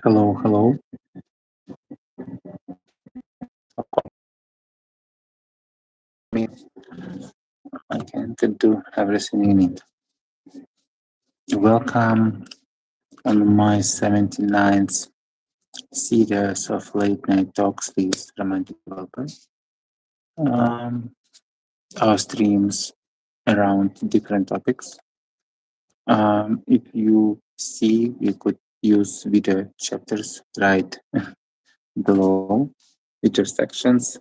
Hello, hello. Me, I can do everything you need. Welcome on my 79th series of late night talks with romantic developers. Um, our streams around different topics. If you see, you could use video chapters right below video sections.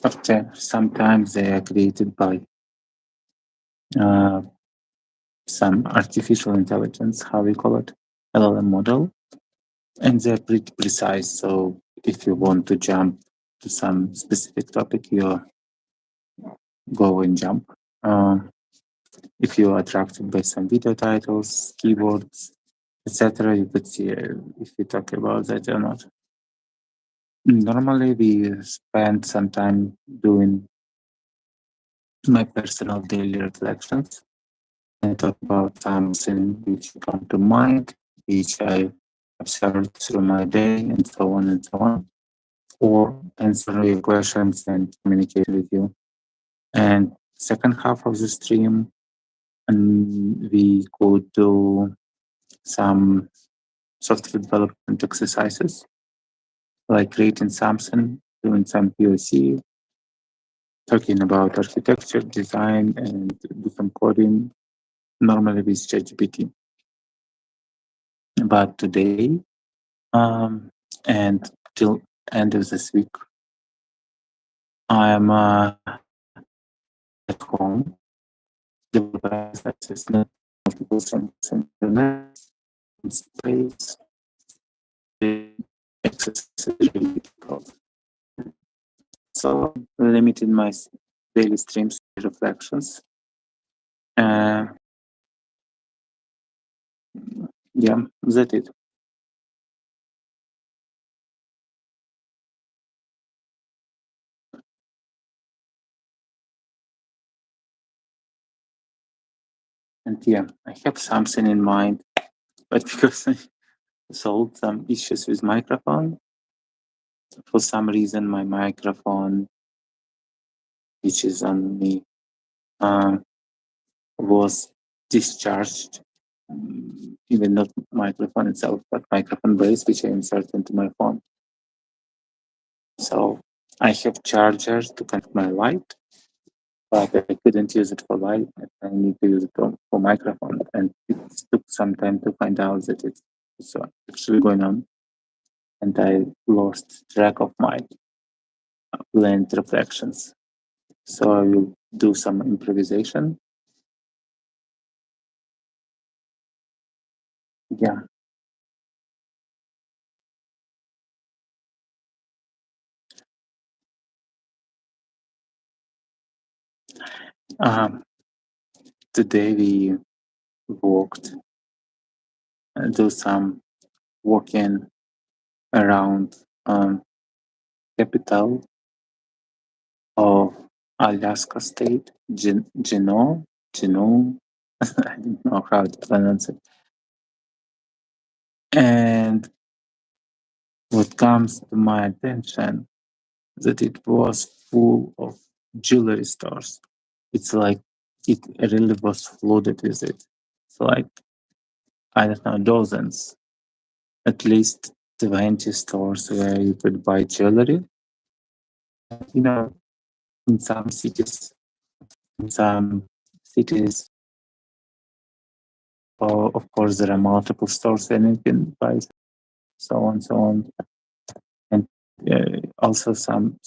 After sometimes they are created by uh, some artificial intelligence, how we call it, LLM model, and they're pretty precise. So if you want to jump to some specific topic, you go and jump. If you are attracted by some video titles, keywords, etc., you could see if we talk about that or not. Normally, we spend some time doing my personal daily reflections and talk about something which come to mind, which I observed through my day, and so on and so on, or answer your questions and communicate with you. And second half of the stream, and we could do some software development exercises, like creating something, doing some POC, talking about architecture, design, and do some coding, normally with ChatGPT. But today, and till end of this week, I am at home. Device access not multiple internet space. The access is really difficult. So limiting my daily streams reflections. Yeah, that's it. And yeah, I have something in mind, but because I solved some issues with microphone, for some reason my microphone, which is on me, was discharged. Even not microphone itself, but microphone base, which I insert into my phone. So I have chargers to connect my light, but I couldn't use it for light. I need to use it for microphone, and it took some time to find out that it's actually going on, and I lost track of my planned reflections. So I will do some improvisation. Yeah. Today we walked and do some walking around capital of Alaska State, Juneau. I don't know how to pronounce it. And what comes to my attention that it was full of jewelry stores. It's like it really was flooded with it. It's like, I don't know, dozens, at least 20 stores where you could buy jewelry. You know, in some cities, of course, there are multiple stores and you can buy so on, and also some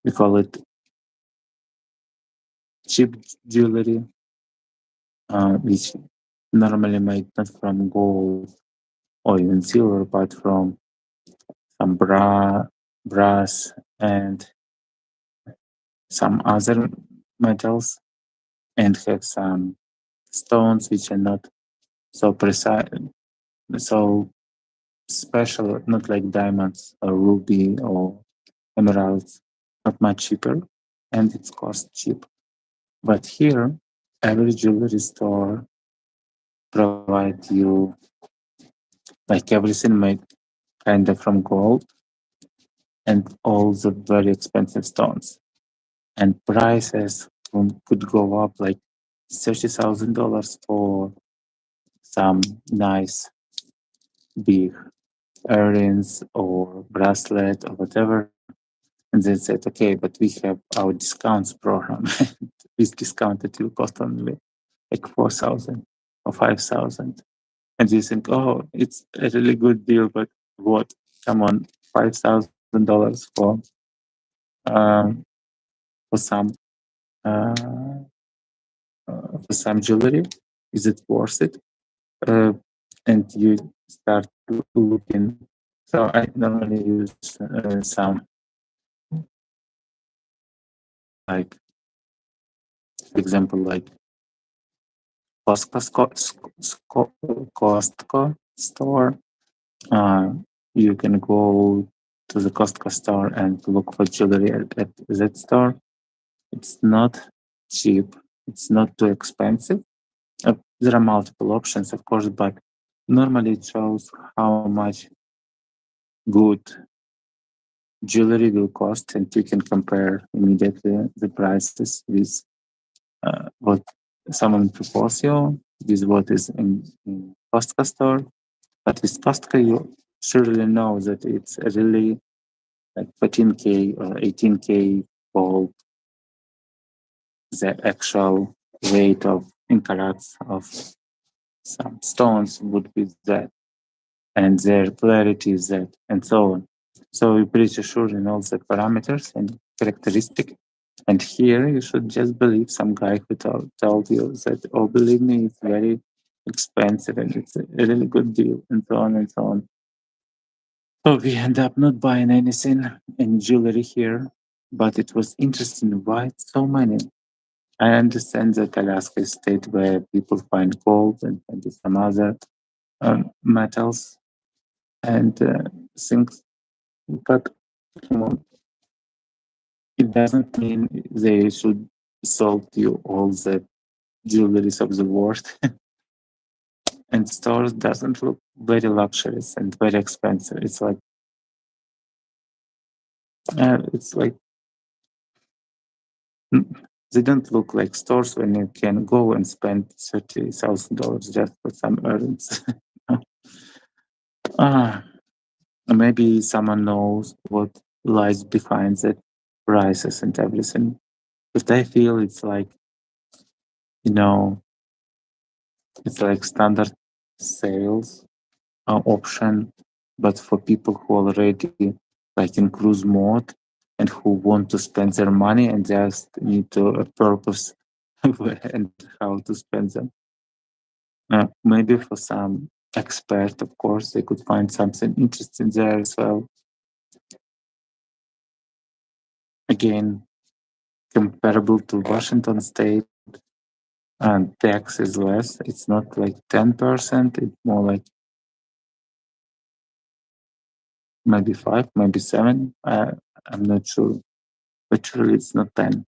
we call it cheap jewelry, which normally made not from gold or even silver, but from some brass and some other metals, and have some stones which are not so precise, so special, not like diamonds or ruby or emeralds, not much cheaper, and it's cost cheap. But here, every jewelry store provide you like everything made kind of from gold and all the very expensive stones. And prices could go up like $30,000 for some nice big earrings or bracelet or whatever. And they said, okay, but we have our discounts program. This discount it will cost only like 4,000 or 5,000. And you think, oh, it's a really good deal, but what? Come on, $5,000 um, for uh, for some jewelry. Is it worth it? And you start looking. So I normally use some like, for example, like Costco store. Uh, you can go to the Costco store and look for jewelry at that store. It's not cheap. It's not too expensive. There are multiple options, of course, but normally it shows how much good jewelry will cost, and you can compare immediately the prices with what someone proposes you, with what is in Costco store. But with Costco, you surely know that it's a really like 14K or 18K gold, the actual weight of in carats of some stones would be that, and their clarity is that, and so on. So you're pretty sure in all the parameters and characteristic. And here you should just believe some guy who told you that, oh, believe me, it's very expensive and it's a really good deal, and so on and so on. So we end up not buying anything in jewelry here, but it was interesting why so many. I understand that Alaska is a state where people find gold and some other metals and things, but it doesn't mean they should sold you all the jewelries of the world. And stores doesn't look very luxurious and very expensive. It's like mm, they don't look like stores when you can go and spend $30,000 just for some earrings. Ah, maybe someone knows what lies behind the prices and everything. But I feel it's like, you know, it's like standard sales option, but for people who already like in cruise mode and who want to spend their money and just need to a purpose where and how to spend them. Maybe for some expert, of course, they could find something interesting there as well. Again, comparable to Washington State, and tax is less. It's not like 10%. It's more like maybe 5, maybe 7. I'm not sure, but surely it's not 10.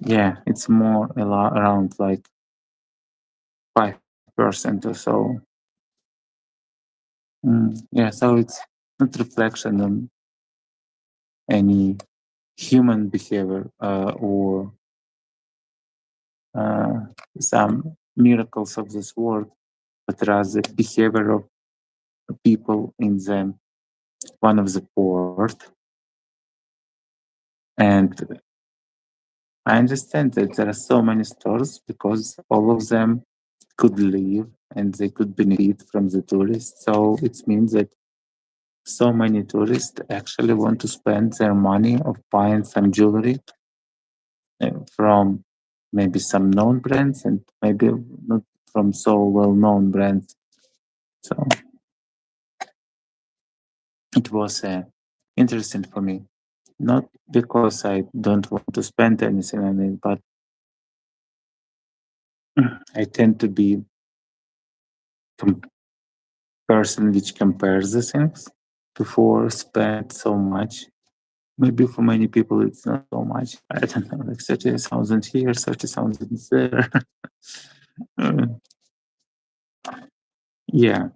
Yeah, it's more around like 5% or so. Yeah, so it's not reflection on any human behavior or uh, some miracles of this world, but rather behavior of people in one of the port. And I understand that there are so many stores because all of them could live and they could benefit from the tourists. So it means that so many tourists actually want to spend their money of buying some jewelry from maybe some known brands and maybe not from so well-known brands. So it was interesting for me, not because I don't want to spend anything on it, but I tend to be person which compares the things before spend so much maybe for many people it's not so much. I don't know, like 30,000 here, 30,000 there. Uh, yeah,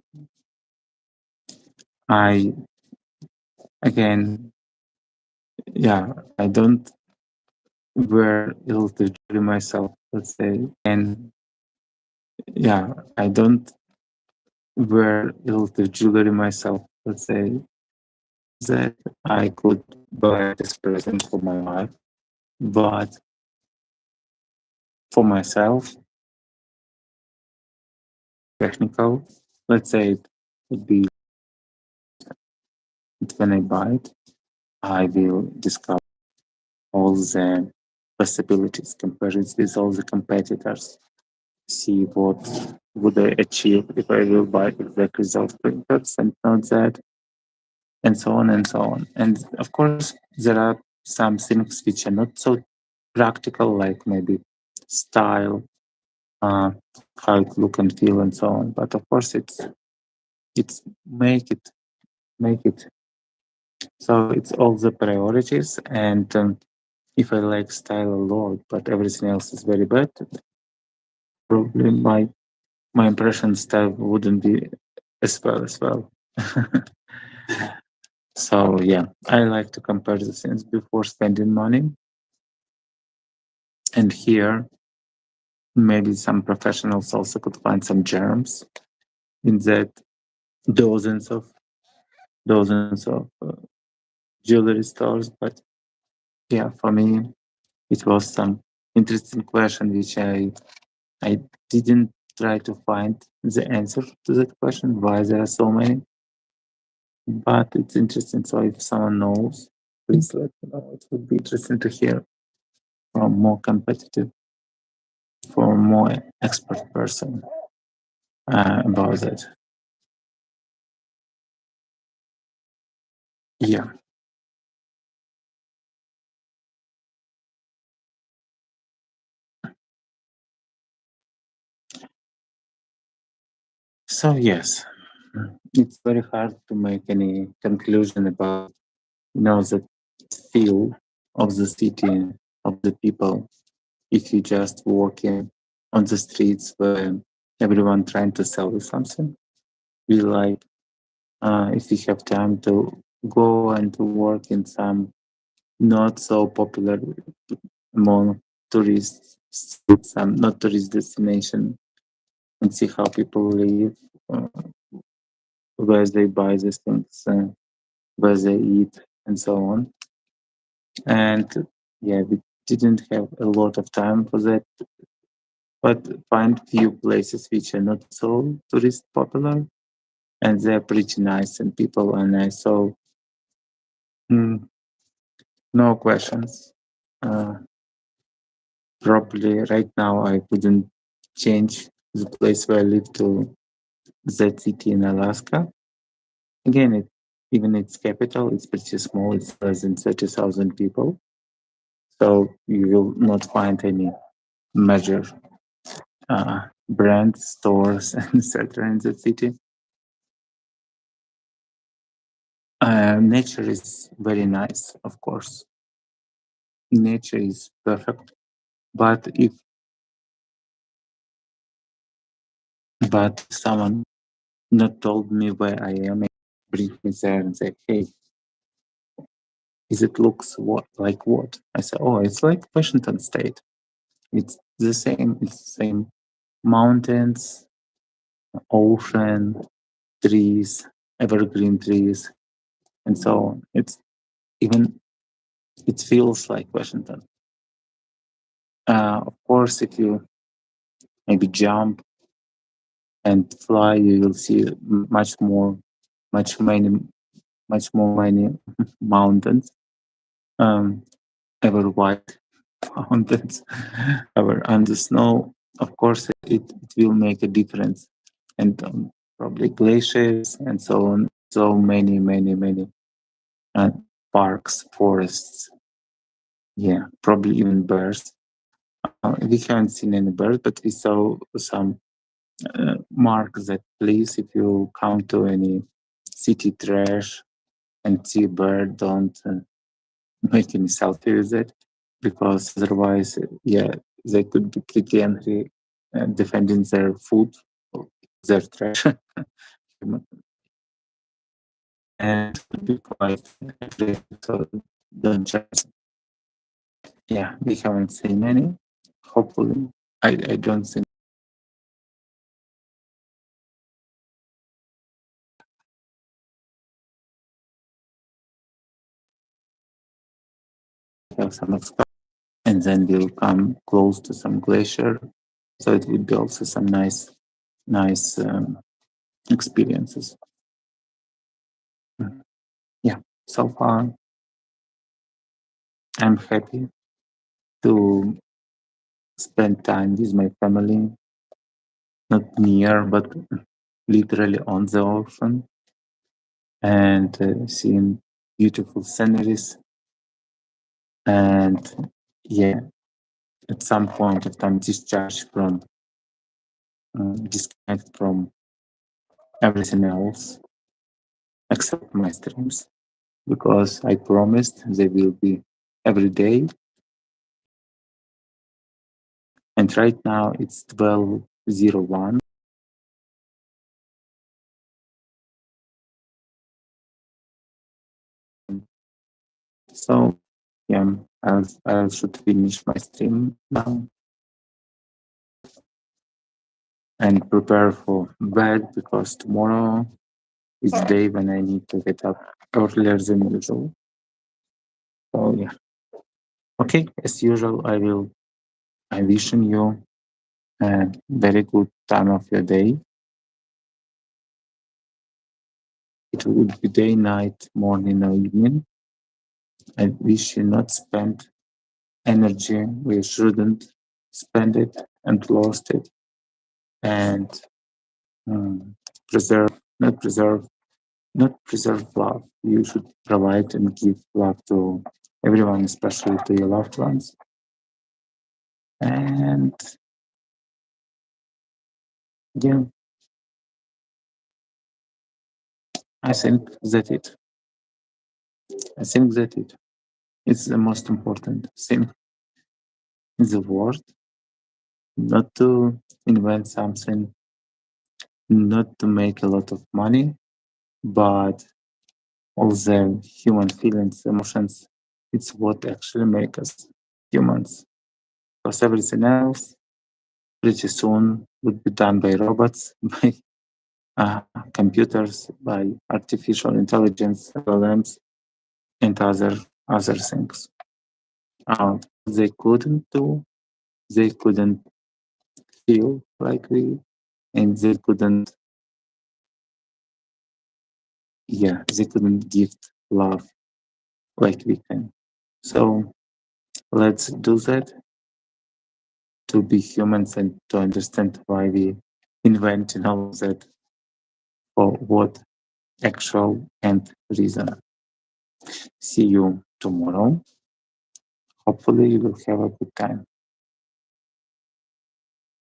I again, yeah, I don't wear ill to jewelry myself, let's say, and yeah, I don't wear ill to jewelry myself, let's say, that I could buy this present for my wife, but for myself, technical, let's say it would be when I buy it, I will discover all the possibilities, compare it with all the competitors, see what would I achieve if I will buy exactly those printers and not that, and so on and so on. And of course, there are some things which are not so practical, like maybe style, uh, how it look and feel, and so on. But of course, it's make it. So it's all the priorities, and if I like style a lot, but everything else is very bad, probably my impression style wouldn't be as well. So yeah, I like to compare the things before spending money. And here, maybe some professionals also could find some germs in that dozens of dozens of jewelry stores. But yeah, for me, it was some interesting question which I didn't try to find the answer to that question, why there are so many, but it's interesting. So if someone knows, please let me know. It would be interesting to hear from more competitive, from more expert person about that. Yeah. So yes, it's very hard to make any conclusion about the feel of the city, of the people, if you just walking on the streets where everyone trying to sell you something. We like if you have time to go and to work in some not so popular among tourists, some not tourist destination, and see how people live, uh, where they buy these things, where they eat, and so on. And yeah, we didn't have a lot of time for that, but find few places which are not so tourist popular, and they're pretty nice, and people are nice. So mm, no questions. Uh, Probably right now I wouldn't change the place where I live to that city in Alaska. Again, even its capital, it's pretty small. It's less than 30,000 people. So you will not find any major brand stores and etc. in that city. Nature is very nice, of course. Nature is perfect. But if someone not told me where I am, bring me there and say, hey, is it looks what like what? I say, oh, it's like Washington State. It's the same. It's the same mountains, ocean, trees, evergreen trees, and so on. Even it feels like Washington. Of course, if you maybe jump and fly, you will see much many, much more many mountains. Um, Ever white mountains, ever under snow. Of course, it will make a difference, and probably glaciers and so on. So many uh, parks, forests. Yeah, probably even birds. We haven't seen any birds, but we saw some marks that please, if you come to any city trash and see a bird, don't make any selfie with it, because otherwise, yeah, they could be pretty angry and defending their food, or their trash, and could be quite aggressive. So don't judge. Yeah, we haven't seen any. Hopefully, I don't think we have some experts, and then we'll come close to some glacier. So it would be also some nice experiences. Yeah, so far I'm happy to spend time with my family, not near, but literally on the ocean, and seeing beautiful sceneries. And yeah, at some point of time, disconnect from everything else except my streams, because I promised they will be every day. And right now it's 12:01. So yeah, I should finish my stream now and prepare for bed, because tomorrow is the day when I need to get up earlier than usual. So yeah. Okay, as usual, I'm wishing you a very good time of your day. It would be day, night, morning, or evening. I wish you not spend energy where you shouldn't spend it and lost it, and preserve, not preserve, not preserve love. You should provide and give love to everyone, especially to your loved ones. And yeah, I think that it. I think that it. It's the most important thing in the world. Not to invent something, not to make a lot of money, but all the human feelings, emotions, it's what actually makes us humans. Because everything else pretty soon would be done by robots, by computers, by artificial intelligence, LLMs, and other things. They couldn't do, they couldn't feel like we, and they couldn't give love like we can. So let's do that to be humans and to understand why we invent and all of that, for what actual and reason. See you tomorrow. Hopefully you will have a good time.